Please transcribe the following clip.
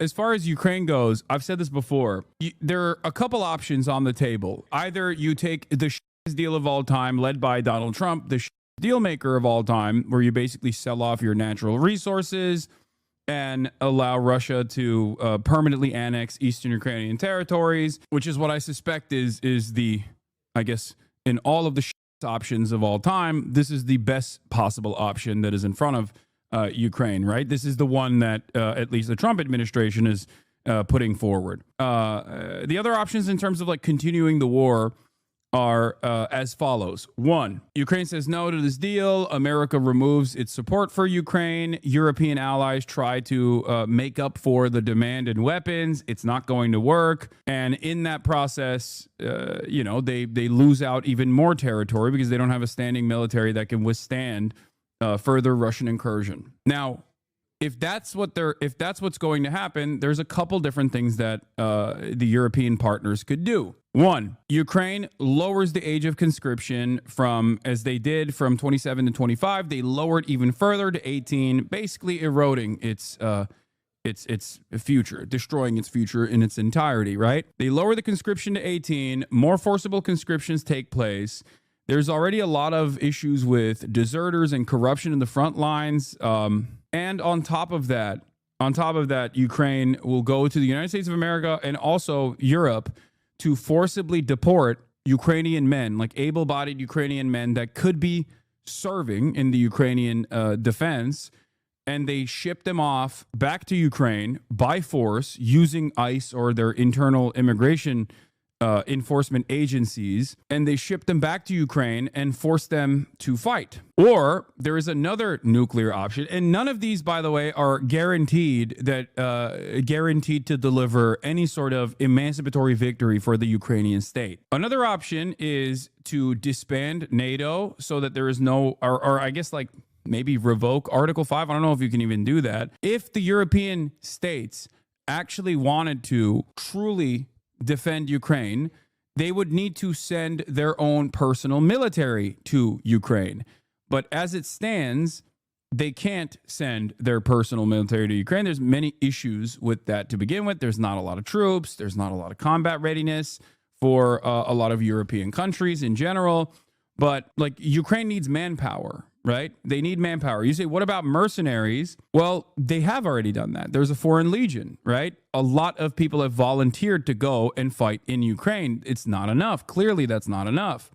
as far as Ukraine goes, I've said this before. There are a couple options on the table. Either you take the shittiest deal of all time, led by Donald Trump, the deal maker of all time, where you basically sell off your natural resources and allow Russia to permanently annex Eastern Ukrainian territories, which is what I suspect is the, I guess, in all of the options of all time, this is the best possible option that is in front of Ukraine, right? This is the one that at least the Trump administration is putting forward. The other options in terms of like continuing the war are as follows. One, Ukraine says no to this deal. America removes its support for Ukraine. European allies try to make up for the demand in weapons. It's not going to work. And in that process, they lose out even more territory because they don't have a standing military that can withstand further Russian incursion. Now, if that's what's going to happen, there's a couple different things that the European partners could do. One, Ukraine lowers the age of conscription from, as they did, from 27 to 25. They lowered even further to 18, basically eroding its future, destroying its future in its entirety, right? They lower the conscription to 18. More forcible conscriptions take place. There's already a lot of issues with deserters and corruption in the front lines. And on top of that, Ukraine will go to the United States of America and also Europe to forcibly deport Ukrainian men, like able-bodied Ukrainian men that could be serving in the Ukrainian defense, and they ship them off back to Ukraine by force using ICE or their internal immigration enforcement agencies, and they ship them back to Ukraine and force them to fight. Or there is another nuclear option, and none of these, by the way, are guaranteed to deliver any sort of emancipatory victory for the Ukrainian state. Another option is to disband NATO so that there is no, or I guess like maybe revoke Article 5. I don't know if you can even do that. If the European states actually wanted to truly defend Ukraine, they would need to send their own personal military to Ukraine. But as it stands, they can't send their personal military to Ukraine. There's many issues with that to begin with. There's not a lot of troops. There's not a lot of combat readiness for a lot of European countries in general. But like Ukraine needs manpower, right? They need manpower. You say, what about mercenaries? Well, they have already done that. There's a foreign legion, right? A lot of people have volunteered to go and fight in Ukraine. It's not enough. Clearly, that's not enough.